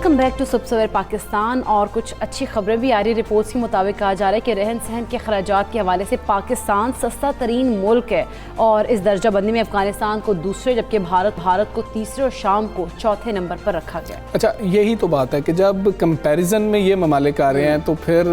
Welcome back to सुबह सवेर पाकिस्तान। और कुछ अच्छी खबरें भी आ रही। रिपोर्ट्स के मुताबिक कहा जा रहा है कि रहन सहन के अखराजात के हवाले से पाकिस्तान सस्ता तरीन मुल्क है और इस दर्जा बंदी में अफगानिस्तान को दूसरे जबकि भारत को तीसरे और शाम को चौथे नंबर पर रखा गया। अच्छा, यही तो बात है कि जब कंपैरिजन में ये ममालिक आ रहे हैं तो फिर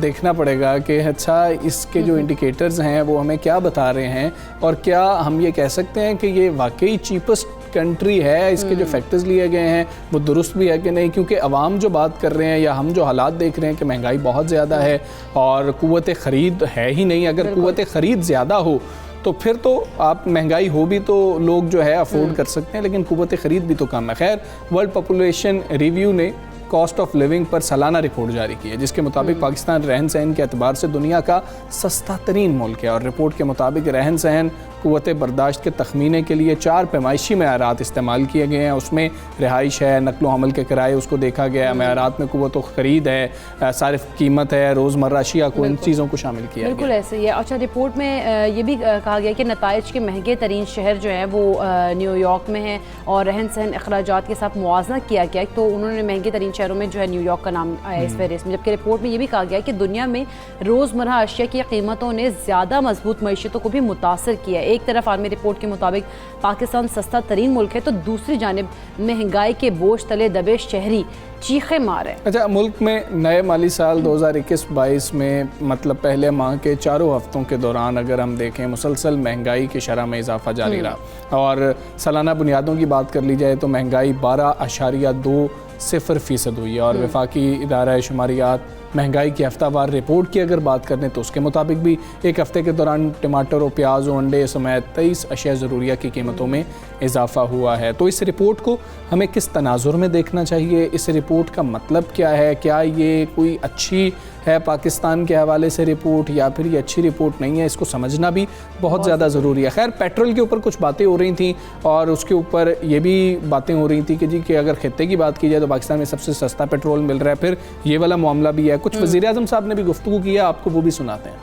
देखना पड़ेगा कि अच्छा इसके जो इंडिकेटर्स हैं वो हमें क्या बता रहे हैं और क्या हम ये कह सकते हैं कि ये वाकई चीपेस्ट कंट्री है। इसके जो फैक्टर्स लिए गए हैं वो दुरुस्त भी है कि नहीं, क्योंकि अवाम जो बात कर रहे हैं या हम जो हालात देख रहे हैं कि महंगाई बहुत ज़्यादा है और क़ुव्वत ख़रीद है ही नहीं। अगर क़ुव्वत ख़रीद ज़्यादा हो तो फिर तो आप महंगाई हो भी तो लोग जो है अफोर्ड कर सकते हैं, लेकिन क़ुव्वत ख़रीद भी तो कम है। खैर, वर्ल्ड पॉपुलेशन रिव्यू ने कॉस्ट ऑफ लिविंग पर सालाना रिपोर्ट जारी की है जिसके मुताबिक पाकिस्तान रहन सहन के अतबार से दुनिया का सस्ता तरीन मुल्क है। और रिपोर्ट के मुताबिक रहन सहन क़ुव्वत बर्दाश्त के तखमीने के लिए 4 पैमाइशी मेयारात इस्तेमाल किए गए हैं। उसमें रिहाइश है, नकलो हमल के किराए उसको देखा गया है, मेयारात में क़ुव्वत ख़रीद है, सारिफ कीमत है, रोज़मर्रा अशिया को, इन चीज़ों को शामिल किया बिल्कुल ऐसे ही है। अच्छा, रिपोर्ट में ये भी कहा गया कि नताइज के महंगे तरीन शहर जो है वो न्यूयॉर्क में है और रहन सहन अखराजात के साथ मुआवजा किया गया तो उन्होंने महंगे तरीन शहरों में जो है न्यूयॉर्क का नाम आया इस फहरिस्त में। जबकि रिपोर्ट में ये भी कहा गया कि दुनिया में रोज़मर्रा अशिया की कीमतों ने ज़्यादा मजबूत मईशतों को भी मुतासर किया है। एक तरफ आलमी रिपोर्ट के मुताबिक पाकिस्तान सस्ता तरीन मुल्क है तो दूसरी जानिब महंगाई के बोझ तले दबे शहरी चीखे मार है। अच्छा, मुल्क में नए माली साल 2021-22 में मतलब पहले माह के 4 हफ्तों के दौरान अगर हम देखें मुसलसल महंगाई की शरह में इजाफा जारी रहा और सालाना बुनियादों की बात कर ली जाए तो महंगाई 12.20% हुई है। और वफाकी इदारा शुमारियात महंगाई की हफ्तावार रिपोर्ट की अगर बात करें तो उसके मुताबिक भी एक हफ़्ते के दौरान टमाटर और प्याज और अंडे समेत 23 अशिया ज़रूरिया की कीमतों में इजाफा हुआ है। तो इस रिपोर्ट को हमें किस तनाजुर में देखना चाहिए? इस रिपोर्ट का मतलब क्या है? क्या ये कोई अच्छी है पाकिस्तान के हवाले से रिपोर्ट या फिर ये अच्छी रिपोर्ट नहीं है? इसको समझना भी बहुत ज़्यादा ज़रूरी है। खैर, पेट्रोल के ऊपर कुछ बातें हो रही थी और उसके ऊपर ये भी बातें हो रही थी कि जी कि अगर खित्ते की बात की जाए तो पाकिस्तान में सबसे सस्ता पेट्रोल मिल रहा है। फिर ये वाला मामला भी है। कुछ वज़ीर आज़म साहब ने भी गुफ्तगू किया, आपको वो भी सुनाते हैं।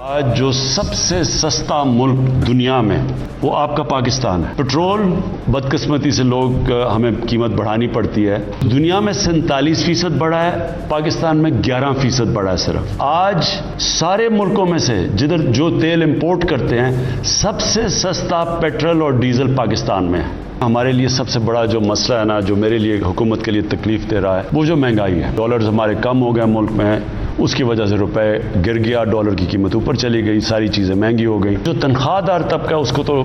आज जो सबसे सस्ता मुल्क दुनिया में वो आपका पाकिस्तान है। पेट्रोल बदकिस्मती से लोग हमें कीमत बढ़ानी पड़ती है। दुनिया में 47% बढ़ा है, पाकिस्तान में 11% बढ़ा है सिर्फ। आज सारे मुल्कों में से जिधर जो तेल इंपोर्ट करते हैं सबसे सस्ता पेट्रोल और डीजल पाकिस्तान में है। हमारे लिए सबसे बड़ा जो मसला है ना, जो मेरे लिए हुकूमत के लिए तकलीफ दे रहा है, वो जो महंगाई है। डॉलर्स हमारे कम हो गए मुल्क में, उसकी वजह से रुपए गिर गया, डॉलर की कीमत ऊपर चली गई, सारी चीज़ें महंगी हो गई। जो तनख्वाहदार तबका उसको तो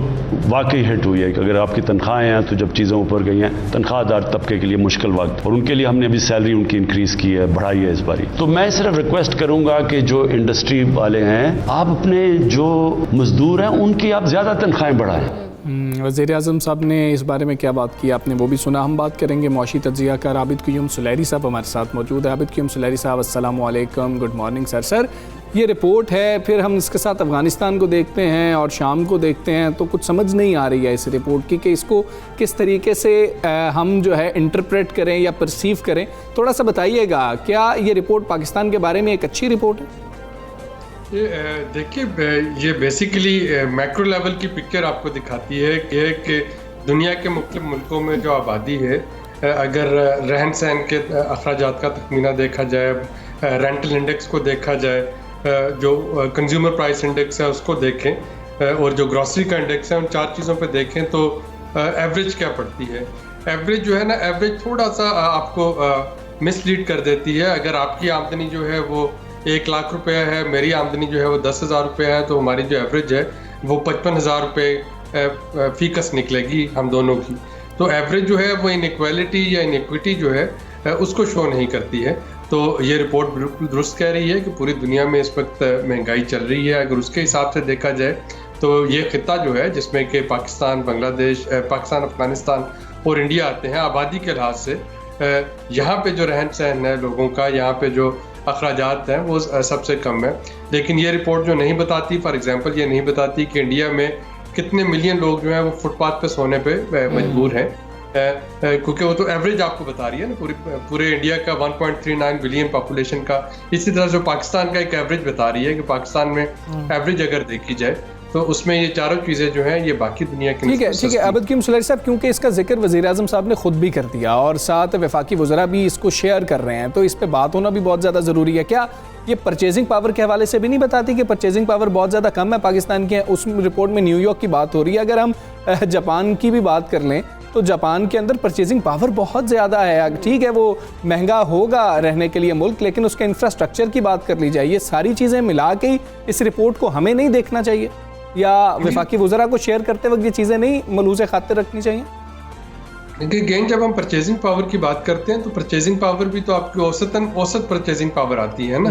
वाकई हिट हुई है कि अगर आपकी तनख्वाहें हैं तो जब चीज़ें ऊपर गई हैं, तनख्वाहदार तबके के लिए मुश्किल वक्त और उनके लिए हमने अभी सैलरी उनकी इंक्रीज़ की है, बढ़ाई है इस बारी। तो मैं सिर्फ रिक्वेस्ट करूँगा कि जो इंडस्ट्री वाले हैं, आप अपने जो मजदूर हैं उनकी आप ज़्यादा तनख्वाहें बढ़ाएँ। वज़ीर आज़म साहब ने इस बारे में क्या बात की आपने वो भी सुना। हम बात करेंगे मुआशी तज्ज़िया कार आबिद क़य्यूम सुलैरी साहब हमारे साथ मौजूद है। आबिद क़य्यूम सुलैरी साहब, अस्सलामु अलैकुम, गुड मॉर्निंग सर। सर, ये रिपोर्ट है, फिर हम इसके साथ अफ़गानिस्तान को देखते हैं और शाम को देखते हैं तो कुछ समझ नहीं आ रही है इस रिपोर्ट की कि इसको किस तरीके से हम जो है इंटरप्रेट करें या परसीव करें। थोड़ा सा बताइएगा, क्या ये रिपोर्ट पाकिस्तान के बारे में एक अच्छी रिपोर्ट है? देखिए, ये बेसिकली मैक्रो लेवल की पिक्चर आपको दिखाती है कि दुनिया के मुख्तलिफ मुल्कों में जो आबादी है, अगर रहन सहन के अखराजात का तखमीना देखा जाए, रेंटल इंडेक्स को देखा जाए, जो कंज्यूमर प्राइस इंडेक्स है उसको देखें और जो ग्रॉसरी का इंडेक्स है, उन 4 चीज़ों पे देखें तो एवरेज क्या पड़ती है। एवरेज जो है ना, एवरेज थोड़ा सा आपको मिसलीड कर देती है। अगर आपकी आमदनी जो है वो 1 लाख रुपया है, मेरी आमदनी जो है वो 10,000 रुपये है, तो हमारी जो एवरेज है वो 55,000 रुपये फीकस निकलेगी हम दोनों की। तो एवरेज जो है वो इनइक्वालिटी या इनइक्विटी जो है उसको शो नहीं करती है। तो ये रिपोर्ट बिल्कुल दुरुस्त कह रही है कि पूरी दुनिया में इस वक्त महंगाई चल रही है। अगर उसके हिसाब से देखा जाए तो ये खित्ता जो है जिसमें कि पाकिस्तान, बांग्लादेश, पाकिस्तान, अफगानिस्तान और इंडिया आते हैं, आबादी के लिहाज से यहाँ पे जो रहन सहन है लोगों का, यहाँ पे जो अखराजात हैं वो सबसे कम है। लेकिन ये रिपोर्ट जो नहीं बताती, फॉर एग्जांपल ये नहीं बताती कि इंडिया में कितने मिलियन लोग जो हैं वो फुटपाथ पे सोने पे मजबूर हैं, क्योंकि वो तो एवरेज आपको बता रही है ना पूरे इंडिया का 1.39 बिलियन पॉपुलेशन का। इसी तरह जो पाकिस्तान का एक एवरेज बता रही है कि पाकिस्तान में एवरेज अगर देखी जाए तो उसमें ये चारों चीज़ें जो हैं ये बाकी दुनिया की ठीक है अबद कीम सुलैरी साहब, क्योंकि इसका जिक्र वज़ीर आज़म साहब ने खुद भी कर दिया और साथ वफाकी वज़रा भी इसको शेयर कर रहे हैं, तो इस पर बात होना भी बहुत ज़्यादा ज़रूरी है। क्या ये परचेजिंग पावर के हवाले से भी नहीं बताती कि परचेजिंग पावर बहुत ज़्यादा कम है पाकिस्तान की? उस रिपोर्ट में न्यूयॉर्क की बात हो रही है। अगर हम जापान की भी बात कर लें तो जापान के अंदर परचेजिंग पावर बहुत ज़्यादा है। ठीक है, वो महंगा होगा रहने के लिए मुल्क, लेकिन उसके इंफ्रास्ट्रक्चर की बात कर ली जाए, ये सारी चीज़ें मिला के ही इस रिपोर्ट को हमें नहीं देखना चाहिए, या वफाकी वज़रा को शेयर करते वक्त ये चीज़ें नहीं मलूज़ खातिर रखनी चाहिए? अगेन जब हम परचेजिंग पावर की बात करते हैं तो परचेजिंग पावर भी तो आपकी औसत परचेजिंग पावर आती है ना।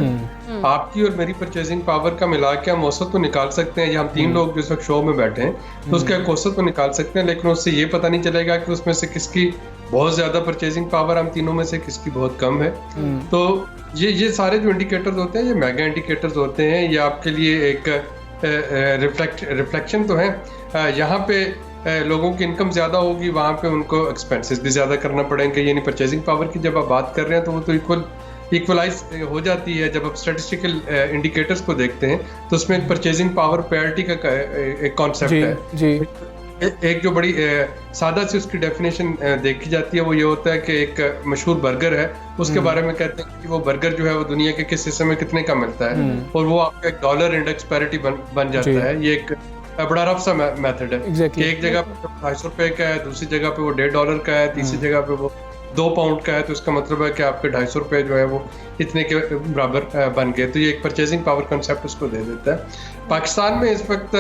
आपकी और मेरी परचेजिंग पावर का मिला के हम औसत तो निकाल सकते हैं, या हम 3 लोग जिस वक्त शो में बैठे हैं तो उसका एक औसत तो निकाल सकते हैं, लेकिन उससे ये पता नहीं चलेगा कि उसमें से किसकी बहुत ज्यादा परचेजिंग पावर, हम तीनों में से किसकी बहुत कम है। तो ये सारे जो इंडिकेटर्स होते हैं ये मेगा इंडिकेटर्स होते हैं, ये आपके लिए एक रिफ्लेक्शन तो है। यहाँ पे लोगों की इनकम ज्यादा होगी, वहाँ पे उनको एक्सपेंसेस भी ज्यादा करना पड़ेंगे। यानी परचेजिंग पावर की जब आप बात कर रहे हैं तो वो तो इक्वलाइज हो जाती है। जब आप स्टैटिस्टिकल इंडिकेटर्स को देखते हैं तो उसमें एक परचेजिंग पावर पैरिटी का एक कॉन्सेप्ट है जी। एक जो बड़ी सादा सी उसकी डेफिनेशन देखी जाती है वो ये होता है कि एक मशहूर बर्गर है, उसके बारे में कहते हैं कि वो बर्गर जो है वो दुनिया के किस हिस्से में कितने का मिलता है, और वो आपका एक डॉलर इंडेक्स पैरिटी बन जाता है। ये एक बड़ा रफ सा मेथड है कि एक जगह पे 250 रुपए का है, दूसरी जगह पे वो $1.5 का है, तीसरी जगह पे वो 2 पाउंड का है, तो इसका मतलब है कि आपके 250 रुपए जो है वो इतने के बराबर बन गए। तो ये एक परचेजिंग पावर कंसेप्ट उसको दे देता है। पाकिस्तान में इस वक्त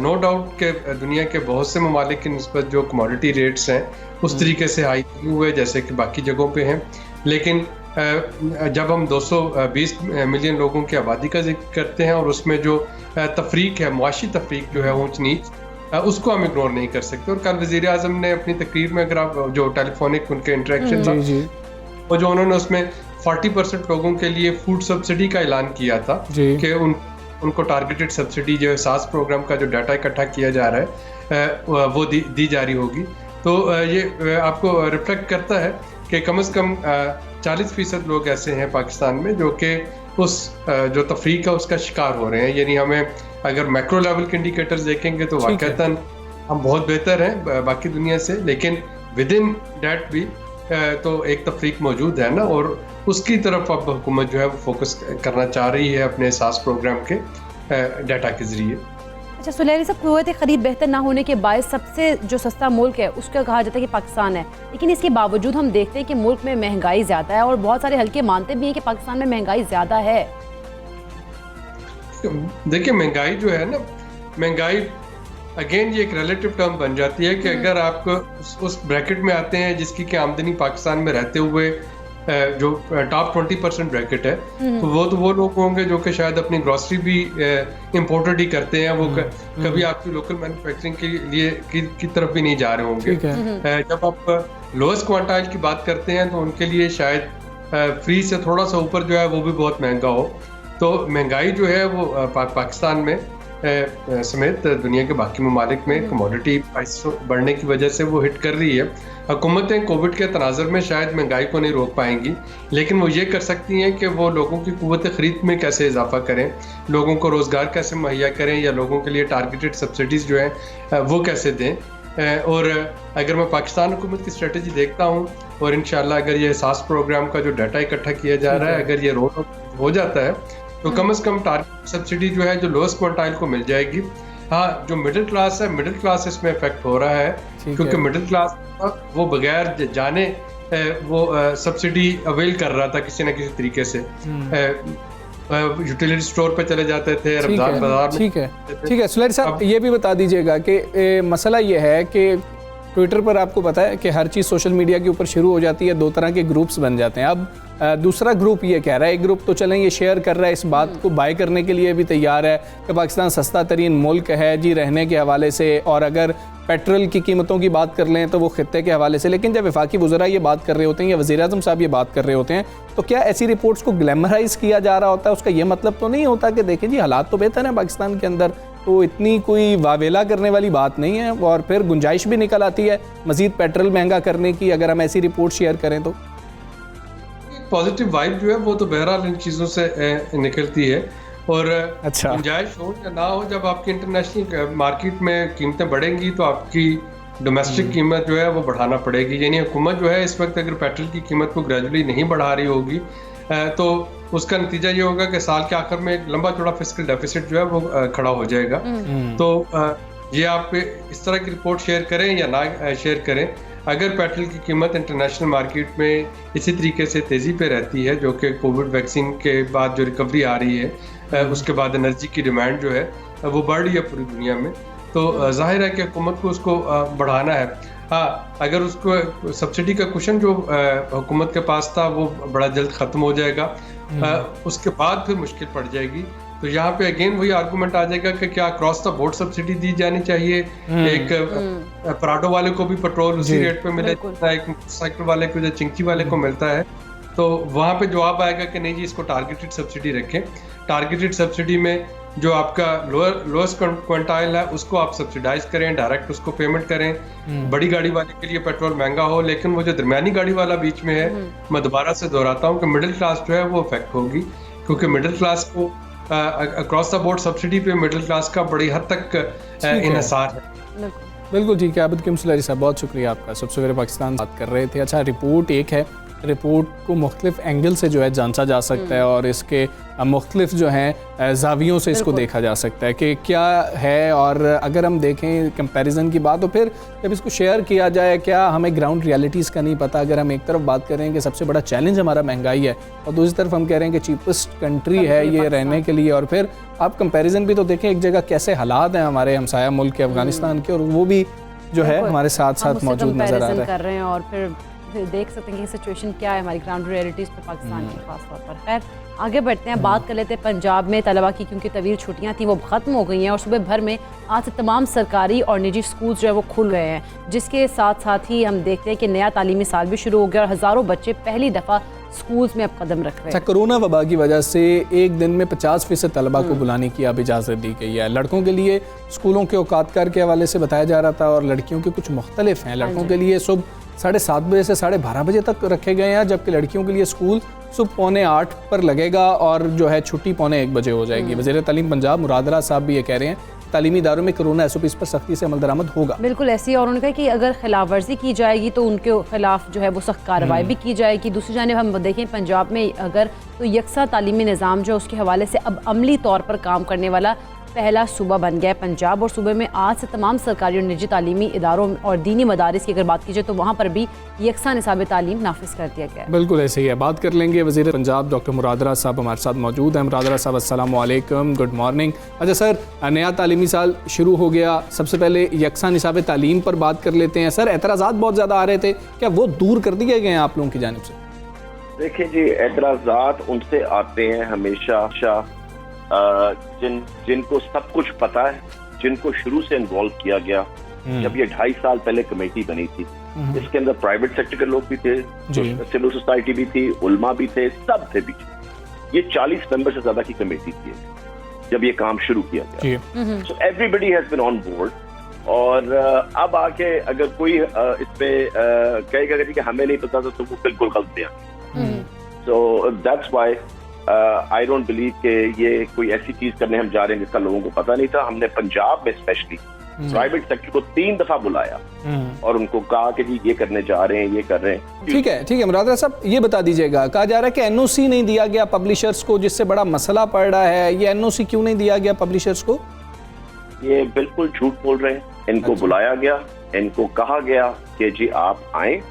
नो डाउट के दुनिया के बहुत से ममालिक की निस्बत जो कमोडिटी रेट्स हैं उस तरीके से हाई नहीं हुए जैसे कि बाकी जगहों पे हैं, लेकिन जब हम 220 मिलियन लोगों की आबादी का जिक्र करते हैं और उसमें जो तफरीक है, मुआशी तफरीक जो है ऊंच नीच, उसको हम इग्नोर नहीं कर सकते। और कल वज़ीर आज़म ने अपनी तकरीर में, अगर आप जो टेलीफोनिक उनके इंटरेक्शन वो जो उन्होंने उसमें 40% लोगों के लिए फूड सब्सिडी का ऐलान किया था कि उनको टारगेटेड सब्सिडी जो है सास प्रोग्राम का जो डाटा इकट्ठा किया जा रहा है वो दी जा रही होगी। तो ये आपको रिफ्लेक्ट करता है कि कम से कम 40% लोग ऐसे हैं पाकिस्तान में जो कि उस जो तफरीक है उसका शिकार हो रहे हैं। यानी हमें अगर मैक्रो लेवल के इंडिकेटर्स देखेंगे तो वाकईतन हम बहुत बेहतर हैं बाकी दुनिया से, लेकिन विद इन डैट भी तो एक तफरीक मौजूद है ना, और उसकी तरफ अब हुकूमत जो है वो फोकस करना चाह रही है अपने एहसास प्रोग्राम के डाटा के जरिए। अच्छा सुलैरी साहब, क़ुव्वत ख़रीद बेहतर ना होने के बायस सबसे जो सस्ता मुल्क है उसका कहा जाता है कि पाकिस्तान है, लेकिन इसके बावजूद हम देखते हैं कि मुल्क में महंगाई ज़्यादा है और बहुत सारे हल्के मानते भी हैं कि पाकिस्तान में महंगाई ज़्यादा है। देखिए महंगाई जो है ना, महंगाई अगेन ये एक रिलेटिव टर्म बन जाती है कि अगर आप उस ब्रैकेट में आते हैं जिसकी कि आमदनी पाकिस्तान में रहते हुए जो टॉप 20% ब्रैकेट है, तो वो लोग होंगे जो कि शायद अपनी ग्रॉसरी भी इंपोर्टेड ही करते हैं, वो कभी आपकी लोकल मैन्युफैक्चरिंग के लिए की तरफ भी नहीं जा रहे होंगे। जब आप लोएस्ट क्वांटाइल की बात करते हैं तो उनके लिए शायद फ्री से थोड़ा सा ऊपर जो है वो भी बहुत महंगा हो। तो महंगाई जो है वो पाकिस्तान में समेत दुनिया के बाकी ममालिक में कमोडिटी प्राइस बढ़ने की वजह से वो हिट कर रही है। हुकूमतें कोविड के तनाज़ुर में शायद महंगाई को नहीं रोक पाएंगी, लेकिन वो ये कर सकती हैं कि वो लोगों की क़ुव्वत ख़रीद में कैसे इजाफा करें, लोगों को रोज़गार कैसे मुहैया करें, या लोगों के लिए टारगेटेड सब्सिडीज़ जो हैं वो कैसे दें। और अगर मैं पाकिस्तान हुकूमत की स्ट्रेटजी देखता हूँ और इंशाल्लाह अगर ये एहसास प्रोग्राम का जो डाटा इकट्ठा किया जा रहा है अगर ये रोल हो जाता है तो कम से कम टारगेट सब्सिडी जो है जो लोएस्ट क्वार्टाइल को मिल जाएगी। हाँ, जो मिडिल क्लास है, मिडिल क्लास इसमें इफेक्ट हो रहा है क्योंकि मिडिल क्लास वो बगैर जाने वो सब्सिडी अवेल कर रहा था किसी न किसी तरीके से। यूटिलिटी स्टोर पे चले जाते थे, रमजान बाजार में। ठीक है सुलैरी साहब, ये भी बता दीजिएगा कि मसला ये है कि ट्विटर पर आपको पता है कि हर चीज़ सोशल मीडिया के ऊपर शुरू हो जाती है, 2 तरह के ग्रुप्स बन जाते हैं। अब दूसरा ग्रुप ये कह रहा है, एक ग्रुप तो चलें ये शेयर कर रहा है, इस बात को बाय करने के लिए भी तैयार है कि पाकिस्तान सस्ता तरीन मुल्क है जी रहने के हवाले से, और अगर पेट्रोल की कीमतों की बात कर लें तो वो खित्ते के हवाले से। लेकिन जब वफाकी वज़रा ये बात कर रहे होते हैं या वज़ीर आज़म साहब ये बात कर रहे होते हैं तो क्या ऐसी रिपोर्ट्स को ग्लैमराइज किया जा रहा होता है? उसका ये मतलब तो नहीं होता कि देखें जी हालात तो बेहतर हैं पाकिस्तान के अंदर, तो इतनी कोई वावेला करने वाली बात नहीं है, और फिर गुंजाइश भी निकल आती है मज़ीद पेट्रोल महंगा करने की अगर हम ऐसी रिपोर्ट शेयर करें तो? पॉजिटिव वाइब जो है वो तो बहरहाल इन चीज़ों से निकलती है, और अच्छा। गुंजाइश हो या ना हो, जब आपकी इंटरनेशनल मार्केट में कीमतें बढ़ेंगी तो आपकी डोमेस्टिक कीमत जो है वो बढ़ाना पड़ेगी। यानी हुकूमत जो है इस वक्त अगर पेट्रोल की कीमत को ग्रेजुअली नहीं बढ़ा रही होगी तो उसका नतीजा ये होगा कि साल के आखिर में एक लंबा चौड़ा फिस्कल डेफिसिट जो है वो खड़ा हो जाएगा। तो ये आप इस तरह की रिपोर्ट शेयर करें या ना शेयर करें, अगर पेट्रोल की कीमत इंटरनेशनल मार्केट में इसी तरीके से तेज़ी पे रहती है, जो कि कोविड वैक्सीन के बाद जो रिकवरी आ रही है, उसके बाद एनर्जी की डिमांड जो है वो बढ़ रही है पूरी दुनिया में, तो जाहिर है कि हुकूमत को उसको बढ़ाना है। हाँ, अगर उसको सब्सिडी का कुशन जो हुकूमत के पास था वो बड़ा जल्द ख़त्म हो जाएगा, उसके बाद फिर मुश्किल पड़ जाएगी। तो यहाँ पे अगेन वही आर्गूमेंट आ जाएगा कि क्या क्रॉस द बोर्ड सब्सिडी दी जानी चाहिए, एक पराठों वाले को भी पेट्रोल उसी रेट पे मिले, एक मोटरसाइकिल वाले को या चिंकी वाले को मिलता है। तो वहाँ पे जवाब आएगा कि नहीं जी, इसको टारगेटेड सब्सिडी रखें। टारगेटेड सब्सिडी में जो आपका लोएस्ट क्विंटाइल है उसको आप सब्सिडाइज करें, डायरेक्ट उसको पेमेंट करें। बड़ी गाड़ी वाले के लिए पेट्रोल महंगा हो, लेकिन वो जो दरमियानी गाड़ी वाला बीच में है, मैं दोबारा से दोहराता हूँ कि मिडिल क्लास जो है वो अफेक्ट होगी, क्योंकि मिडिल क्लास को अक्रॉस द बोर्ड सब्सिडी पे मिडिल क्लास का बड़ी हद तक इन्हिसार है। बिल्कुल ठीक है। आबिद किमसलारी साहब, बहुत शुक्रिया आपका। सबसे पहले पाकिस्तान बात कर रहे थे। अच्छा, रिपोर्ट एक है, रिपोर्ट को मुख्तलिफ एंगल से जो है जांचा जा सकता है और इसके मुख्तलिफ जो हैं ज़ावियों से इसको देखा जा सकता है कि क्या है। और अगर हम देखें कंपैरिजन की बात, तो फिर जब इसको शेयर किया जाए, क्या हमें ग्राउंड रियलिटीज़ का नहीं पता। अगर हम एक तरफ बात करें कि सबसे बड़ा चैलेंज हमारा महंगाई है और दूसरी तरफ हम कह रहे हैं कि चीपेस्ट कंट्री है ये रहने के लिए, और फिर आप कंपैरिजन भी तो देखें एक जगह कैसे हालात हैं हमारे हमसाया मुल्क के अफगानिस्तान के, और वो भी जो है हमारे साथ साथ मौजूद नज़र आ रहा है। और फिर देख सकते हैं कि सिचुएशन क्या है हमारी ग्राउंड रियलिटीज़ पे पाकिस्तान की खास तौर पर। खैर, आगे बढ़ते हैं, बात कर लेते हैं पंजाब में तलबा की, क्योंकि तवील छुट्टियां थी वो ख़त्म हो गई हैं और सुबह भर में आज से तमाम सरकारी और निजी स्कूल जो है वो खुल गए हैं, जिसके साथ साथ ही हम देखते हैं कि नया तालीमी साल भी शुरू हो गया और हज़ारों बच्चे पहली दफ़ा स्कूल्स में अब कदम रख रहे हैं। कोरोना वबा की वजह से एक दिन में 50% तलबा को बुलाने की अब इजाज़त दी गई है। लड़कों के लिए स्कूलों के औकातकार के हवाले से बताया जा रहा था और लड़कियों के कुछ मुख्तलिफ हैं। लड़कों के लिए सुबह 7:30 बजे से 12:30 बजे तक रखे गए हैं, जबकि लड़कियों के लिए स्कूल सुबह 7:45 पर लगेगा और जो है छुट्टी 7:45 बजे हो जाएगी। वज़ीर तालीम पंजाब मुराद साहब भी ये कह रहे हैं तालीमी इदारों में कोरोना SOPs पर सख्ती से अमल दरामद होगा। बिल्कुल ऐसी, और उन्होंने कहा कि अगर खिलाफ वर्जी की जाएगी तो उनके खिलाफ जो है वो सख्त कार्रवाई भी की जाएगी। दूसरी जानिब हम देखें पंजाब में अगर तो यकसा तालीमी निज़ाम जो उसके हवाले से अब अमली तौर पर काम करने वाला पहला सूबा बन गया है पंजाब, और सूबे में आज से तमाम सरकारी और निजी तालीमी इदारों और दीनी मदारिस की अगर बात की जाए तो वहाँ पर भी यकसा निसाब तालीम नाफिज कर दिया गया है। बिल्कुल ऐसे ही है। बात कर लेंगे वज़ीर पंजाब डॉक्टर मुराद साहब हमारे साथ मौजूद हैं। मुराद साहब अस्सलाम वालेकुम, गुड मॉर्निंग। अच्छा सर, नया तालीमी साल शुरू हो गया, सबसे पहले यकसा निसाब तालीम पर बात कर लेते हैं। सर, एतराज़ात बहुत ज़्यादा आ रहे थे, क्या वो दूर कर दिए गए हैं आप लोगों की जानिब से? देखिए जी, एतराज़ात उनसे आते हैं हमेशा जिनको सब कुछ पता है, जिनको शुरू से इन्वॉल्व किया गया। जब ये 2.5 साल पहले कमेटी बनी थी, इसके अंदर प्राइवेट सेक्टर के लोग भी थे, सिविल सोसाइटी भी थी, उलमा भी थे, सब थे बीच। ये 40 मेंबर से ज्यादा की कमेटी थी जब ये काम शुरू किया गया। So everybody has been on board. और अब आके अगर कोई इस पे कहेगा कि हमें नहीं पता था, तो वो बिल्कुल गलत बयान। So that's why I don't believe कि ये कोई ऐसी चीज करने हम जा रहे हैं जिसका लोगों को पता नहीं था। हमने पंजाब में स्पेशली प्राइवेट सेक्टर को 3 दफा बुलाया और उनको कहा कि जी ये करने जा रहे हैं, ये कर रहे हैं। ठीक है मुराद साहब, ये बता दीजिएगा, कहा जा रहा है कि NOC नहीं दिया गया पब्लिशर्स को, जिससे बड़ा मसला पड़ रहा है। ये NOC क्यों नहीं दिया गया पब्लिशर्स को? ये बिल्कुल झूठ बोल रहे हैं। इनको बुलाया गया, इनको कहा गया कि जी आप आए,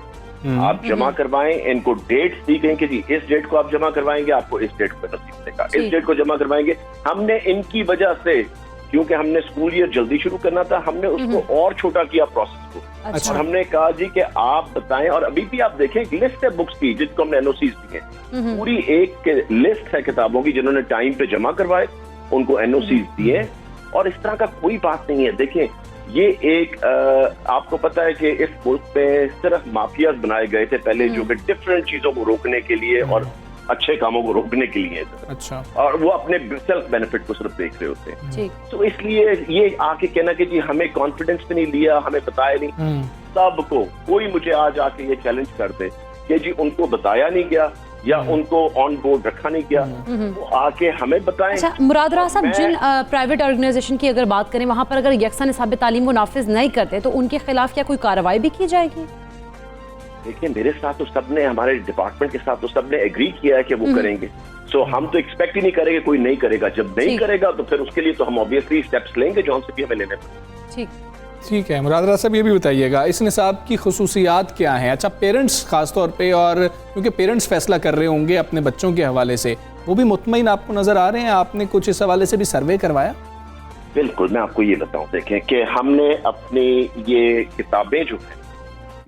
आप जमा करवाएं। इनको डेट्स दी गई कि जी इस डेट को आप जमा करवाएंगे, आपको इस डेट को नसीब मिलेगा, इस डेट को जमा करवाएंगे। हमने इनकी वजह से, क्योंकि हमने स्कूल ईयर जल्दी शुरू करना था, हमने उसको और छोटा किया प्रोसेस को। अच्छा। और हमने कहा जी कि आप बताएं, और अभी भी आप देखें एक लिस्ट है बुक्स की जिनको हमने NOCs दी है, पूरी एक लिस्ट है किताबों की जिन्होंने टाइम पे जमा करवाए, उनको NOCs दिए। और इस तरह का कोई बात नहीं है। देखें, ये एक आपको पता है कि इस मुल्क पे सिर्फ माफियाज बनाए गए थे पहले, जो कि डिफरेंट चीजों को रोकने के लिए और अच्छे कामों को रोकने के लिए। अच्छा। और वो अपने सेल्फ बेनिफिट को सिर्फ देख रहे होते हैं। तो इसलिए ये आके कहना कि जी हमें कॉन्फिडेंस भी नहीं लिया, हमें बताया नहीं। सबको, कोई मुझे आज आके ये चैलेंज कर दे कि जी उनको बताया नहीं गया, या उनको ऑन बोर्ड रखा नहीं गया, वो आके हमें बताएं। अच्छा मुराद राजा साहब, जिन प्राइवेट ऑर्गेनाइजेशन की अगर बात करें, वहाँ पर अगर यकसा निसाब तालीम वो नाफिज नहीं करते तो उनके खिलाफ क्या कोई कार्रवाई भी की जाएगी? देखिए मेरे साथ तो सबने, हमारे डिपार्टमेंट के साथ तो सबने एग्री किया है कि वो करेंगे। सो हम तो एक्सपेक्ट ही नहीं करेंगे कोई नहीं करेगा। जब नहीं करेगा तो फिर उसके लिए तो हम ऑब्वियसली स्टेप्स लेंगे जो हमसे भी हमें लेने पड़ेंगे। ठीक है मुराद राजा साहब, ये भी बताइएगा इस निसाब की खुसूसियात क्या हैं? अच्छा पेरेंट्स खासतौर पे, और क्योंकि पेरेंट्स फैसला कर रहे होंगे अपने बच्चों के हवाले से, वो भी मुतमईन आपको नजर आ रहे हैं? आपने कुछ इस हवाले से भी सर्वे करवाया? बिल्कुल, मैं आपको ये बताऊं, देखें कि हमने अपनी ये किताबें जो है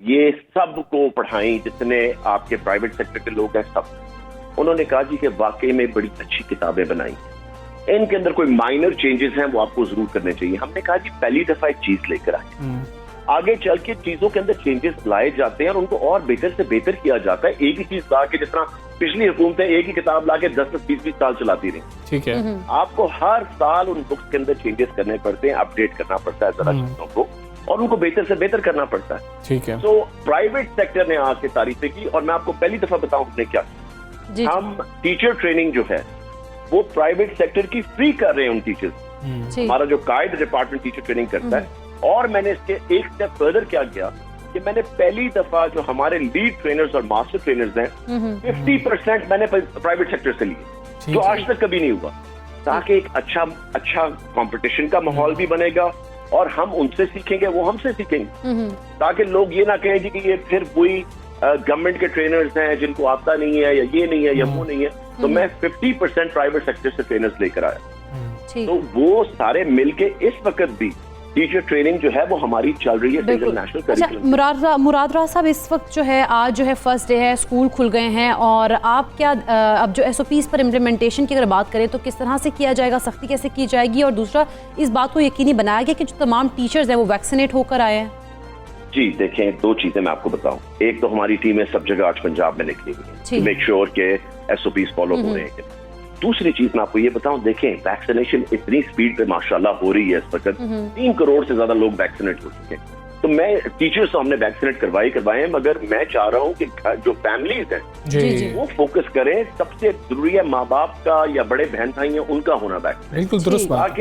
ये सबको पढ़ाई, जितने आपके प्राइवेट सेक्टर के लोग हैं सब, उन्होंने कहा जी कि वाकई में बड़ी अच्छी किताबें बनाई, इनके अंदर कोई माइनर चेंजेस हैं वो आपको जरूर करने चाहिए। हमने कहा जी पहली दफा एक चीज लेकर आए, आगे चल के चीजों के अंदर चेंजेस लाए जाते हैं और उनको और बेहतर से बेहतर किया जाता है। एक ही चीज ला के, जिस तरह पिछली हुकूमतें एक ही किताब ला के 10-20 साल चलाती रही, ठीक है, आपको हर साल उन बुक्स के अंदर चेंजेस करने पड़ते हैं, अपडेट करना पड़ता है जरा चीजों को, और उनको बेहतर से बेहतर करना पड़ता है। ठीक है। तो प्राइवेट सेक्टर ने आके तारीफें की, और मैं आपको पहली दफा बताऊं हमने क्या, हम टीचर ट्रेनिंग जो है वो प्राइवेट सेक्टर की फ्री कर रहे हैं उन टीचर्स। हमारा जो कायद डिपार्टमेंट टीचर ट्रेनिंग करता है, और मैंने इसके एक स्टेप फर्दर क्या किया कि मैंने पहली दफा जो हमारे लीड ट्रेनर्स और मास्टर ट्रेनर्स हैं 50% मैंने प्राइवेट सेक्टर से लिए, जो आज तक कभी नहीं हुआ, ताकि एक अच्छा कंपटीशन का माहौल भी बनेगा और हम उनसे सीखेंगे, वो हमसे सीखेंगे, ताकि लोग ये ना कहें जी कि ये फिर वही गवर्नमेंट के ट्रेनर्स हैं जिनको आता नहीं है या ये नहीं है या वो नहीं है। तो मैं 50% प्राइवेट सेक्टर से ट्रेनर्स लेकर आया, तो वो सारे मिलके इस वक्त भी टीचर ट्रेनिंग जो है वो हमारी चल रही है नेशनल करिकुलम। अच्छा मुराद राजा साहब, इस वक्त जो है आज जो है फर्स्ट डे है, स्कूल खुल गए हैं, और आप क्या अब जो SOPs पर इम्प्लीमेंटेशन की अगर बात करें तो किस तरह से किया जाएगा, सख्ती कैसे की जाएगी, और दूसरा इस बात को यकीनी बनाया गया कि जो तमाम टीचर्स हैं वो वैक्सीनेट होकर आए हैं? जी देखें, दो चीजें मैं आपको बताऊं। एक तो हमारी टीमें सब जगह आज पंजाब में निकली हुई है, मेक श्योर के SOPs फॉलो हो रहे हैं। दूसरी चीज मैं आपको ये बताऊं, देखें वैक्सीनेशन इतनी स्पीड पे माशाल्लाह हो रही है, इस वक्त 3 करोड़ से ज्यादा लोग वैक्सीनेट हो चुके हैं। तो मैं टीचर्स तो हमने वैक्सीनेट करवाए हैं, मगर मैं चाह रहा हूं कि जो फैमिलीज हैं वो फोकस करें। सबसे जरूरी है माँ बाप का या बड़े बहन भाई हैं उनका होना वैक्सीन, बिल्कुल दुरुस्त बात,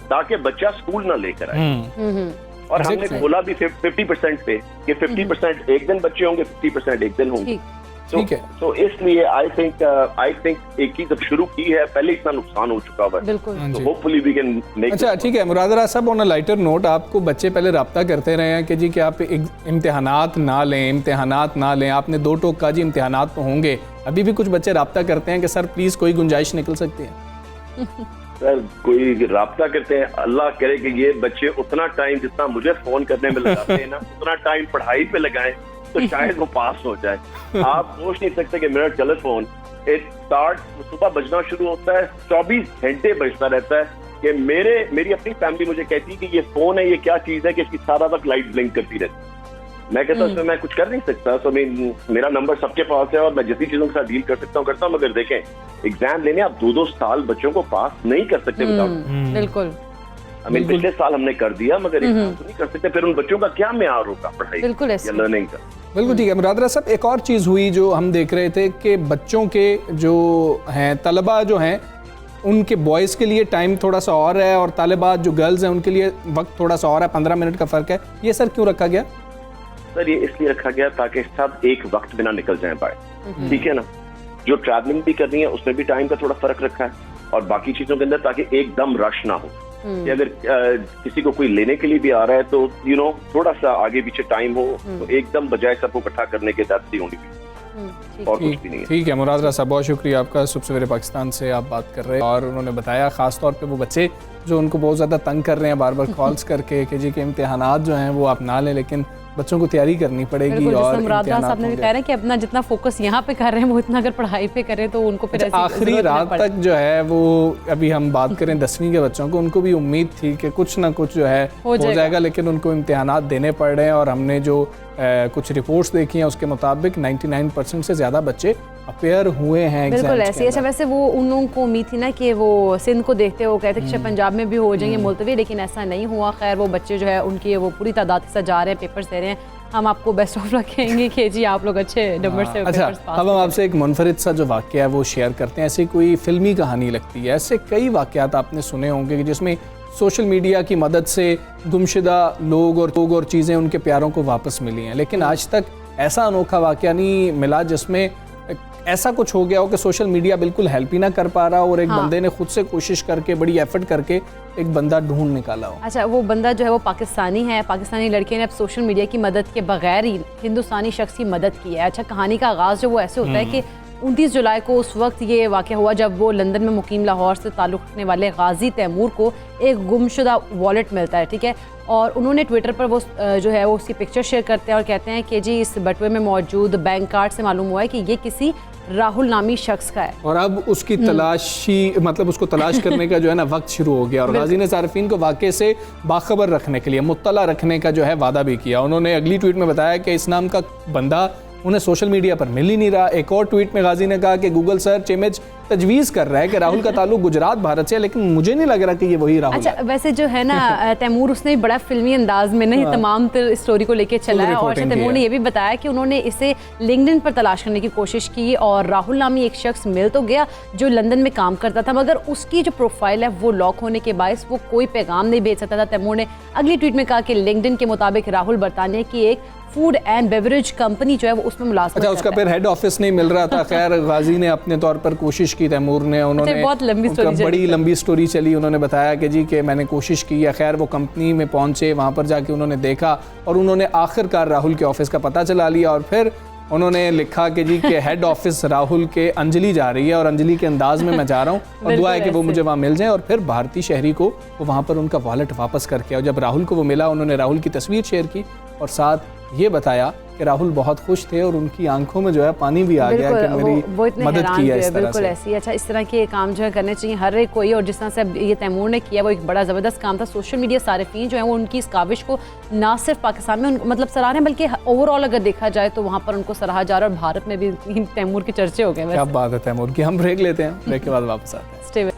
ताकि बच्चा स्कूल ना लेकर आए। और हमने बोला भी 50% पे कि 50% एक दिन बच्चे होंगे, 50% एक दिन होंगे। तो इसलिए आई थिंक एक चीज अब शुरू की है, पहले इतना नुकसान हो चुका हुआ है, तो होपफुली वी कैन मेक। अच्छा ठीक है मुराद राजा साहब, ऑन अ लाइटर नोट, आपको बच्चे पहले राब्ता करते रहे हैं कि जी कि आप इम्तिहानात ना लें, आपने 2 टोक का जी इम्तिहानात तो होंगे, अभी भी कुछ बच्चे राब्ता करते हैं कि सर प्लीज कोई गुंजाइश निकल सकती है? सर कोई राब्ता करते हैं, अल्लाह करे कि ये बच्चे उतना टाइम जितना मुझे फोन करने में लगाते हैं ना, उतना टाइम पढ़ाई पे लगाएं तो शायद वो पास हो जाए। आप सोच नहीं सकते कि मेरा टेलीफोन सुबह बजना शुरू होता है, 24 घंटे बजता रहता है, कि मेरी अपनी फैमिली मुझे कहती है कि ये फोन है, ये क्या चीज है कि इसकी सारा वक्त लाइट ब्लिंक करती रहती है। मैं कहता हूँ इसमें मैं कुछ कर नहीं सकता। तो मेरा नंबर सबके पास है और मैं जितनी चीजों के साथ डील कर सकता हूँ करता हूँ, मगर देखें एग्जाम लेने आप 2-2 साल बच्चों को पास नहीं कर सकते विदाउट। बिल्कुल, पिछले साल हमने कर दिया, मगर एग्जाम तो नहीं कर सकते। फिर उन बच्चों का क्या मेयार होगा पढ़ाई या लर्निंग का? बिल्कुल ठीक है मुराद राजा साहब, एक और चीज़ हुई जो हम देख रहे थे कि बच्चों के जो हैं तलबा जो हैं उनके बॉयज़ के लिए टाइम थोड़ा सा और है और तालिबात जो गर्ल्स हैं उनके लिए वक्त थोड़ा सा और है, 15 मिनट का फ़र्क है। ये सर क्यों रखा गया? सर ये इसलिए रखा गया ताकि सब एक वक्त में ना निकल जाए बाहर, ठीक है ना। जो ट्रैवलिंग भी करनी है उसमें भी टाइम का थोड़ा फर्क रखा है, और बाकी चीज़ों के अंदर ताकि एकदम रश ना हो कि अगर किसी को कोई लेने के लिए भी आ रहा है तो थोड़ा सा आगे पीछे टाइम हो, तो एकदम बजाय सबको इकट्ठा करने के साथ होनी भी और कुछ भी नहीं है। ठीक है मुराद राजा साहब, बहुत शुक्रिया आपका। सुबह सवेरे पाकिस्तान से आप बात कर रहे हैं और उन्होंने बताया ख़ास तौर पे वो बच्चे जो उनको बहुत ज़्यादा तंग कर रहे हैं बार बार कॉल्स करके कि जी के इम्तिहानात जो हैं वो आप ना लें, लेकिन बच्चों को तैयारी करनी पड़ेगी। और मुराद राजा साहब ने भी कहा कि अपना जितना फोकस यहाँ पे कर रहे हैं वो इतना अगर पढ़ाई पे करें तो उनको फिर आखिरी रात तक जो है वो, अभी हम बात करें 10वीं के बच्चों को, उनको भी उम्मीद थी कि कुछ ना कुछ जो है हो जाएगा, लेकिन उनको इम्तिहानात देने पड़ रहे हैं। और हमने जो कुछ रिपोर्ट्स देखी हैं उसके मुताबिक 99% से ज़्यादा बच्चे अपेयर हुए हैं। बिल्कुल ऐसे। अच्छा वैसे वो उन लोगों को उम्मीद थी ना कि वो सिंध को देखते हो कहते कि पंजाब में भी हो जाएंगे मुलतवी, लेकिन ऐसा नहीं हुआ। खैर वो बच्चे जो है उनकी वो पूरी तादाद के साथ जा रहे हैं, पेपर्स दे रहे हैं। हम आपको बेस्ट ऑफ रखेंगे कि जी आप लोग अच्छे नंबर से अच्छा, अब हम आपसे एक मुनफरिद सा जो वाक़या है वो शेयर करते हैं। ऐसी कोई फिल्मी कहानी लगती है, ऐसे कई वाक़यात आपने सुने होंगे कि जिसमें सोशल मीडिया की मदद से गुमशुदा लोग और चीज़ें उनके प्यारों को वापस मिली हैं, लेकिन आज तक ऐसा अनोखा वाक़या नहीं मिला जिसमें ऐसा कुछ हो गया हो कि सोशल मीडिया बिल्कुल हेल्प ही ना कर पा रहा और एक बंदे ने खुद से कोशिश करके बड़ी एफर्ट करके एक बंदा ढूंढ निकाला हो। अच्छा, वो बंदा जो है वो पाकिस्तानी है, पाकिस्तानी लड़के ने अब सोशल मीडिया की मदद के बगैर ही हिंदुस्तानी शख्स की मदद की है। अच्छा, कहानी का आगाज़ जो वो ऐसे होता है कि 29 जुलाई को उस वक्त ये वाक़या हुआ जब वो लंदन में मुकीम लाहौर से ताल्लुक़ रखने वाले गाजी तैमूर को एक गुमशुदा वॉलेट मिलता है, ठीक है। और उन्होंने ट्विटर पर वो जो है वो उसकी पिक्चर शेयर करते हैं और कहते हैं कि जी इस बटुए में मौजूद बैंक कार्ड से मालूम हुआ है कि ये किसी राहुल नामी शख्स का है। और अब उसकी तलाशी मतलब उसको तलाश करने का जो है ना वक्त शुरू हो गया और गाजी ने सार्फिन को वाक़े से बाखबर रखने के लिए मुत्तला रखने का जो है वादा भी किया। उन्होंने अगली ट्वीट में बताया कि इस नाम का बंदा उन्हें सोशल मीडिया पर मिल ही नहीं रहा। एक और ट्वीट में गाजी ने कहा कि गूगल सर्च इमेज तजवीज़ कर रहा है कि राहुल का ताल्लुक गुजरात भारत से है, लेकिन मुझे नहीं लग रहा कि ये वही राहुल अच्छा है। वैसे जो है ना तैमूर उसने बड़ा फिल्मी अंदाज में नहीं तमाम स्टोरी को लेके चला है। और तैमूर ने ये भी बताया कि उन्होंने इसे लिंक्डइन पर तलाश करने की कोशिश की और राहुल नामी एक शख्स मिल तो गया जो लंदन में काम करता था, मगर उसकी जो प्रोफाइल है वो लॉक होने के बायस वो कोई पैगाम नहीं भेज सकता था। तैमूर ने अगली ट्वीट में कहा कि लिंक्डइन के मुताबिक राहुल बरतानिया की एक फूड एंड बेवरेज कंपनी जो है वो उसमें मुलाजिम। अच्छा, उसका फिर हेड ऑफिस नहीं मिल रहा था। खैर गाजी ने अपने तौर पर कोशिश की, तैमूर ने, उन्होंने बहुत लंबी स्टोरी बड़ी लंबी स्टोरी चली। उन्होंने बताया कि जी कि मैंने कोशिश की है। खैर वो कंपनी में पहुंचे, वहाँ पर जाके उन्होंने देखा और उन्होंने आखिरकार राहुल के ऑफिस का पता चला लिया और फिर उन्होंने लिखा कि जी के हेड ऑफिस राहुल के अंजलि जा रही है और अंजलि के अंदाज में मैं जा रहा हूँ और दुआ है कि वो मुझे वहाँ मिल जाए। और फिर भारतीय शहरी को वो वहाँ पर उनका वॉलेट वापस करके, और जब राहुल को वो मिला उन्होंने राहुल की तस्वीर शेयर की और साथ ये बताया कि राहुल बहुत खुश थे और उनकी आंखों में जो है पानी भी आ गया कि मेरी मदद की है इस तरह बिल्कुल से। ऐसी। अच्छा, इस तरह के काम जो है करने चाहिए हर एक कोई, और जिस तरह से ये तैमूर ने किया वो एक बड़ा ज़बरदस्त काम था। सोशल मीडिया सारिफीन जो है वो उनकी इस काविश को ना सिर्फ पाकिस्तान में मतलब सराह रहे हैं बल्कि ओवरऑल अगर देखा जाए तो वहाँ पर उनको सराहा जा रहा है और भारत में भी तैमूर के चर्चे हो गए। क्या बात है तैमूर की। हम ब्रेक लेते हैं, ब्रेक के बाद वापस आते हैं।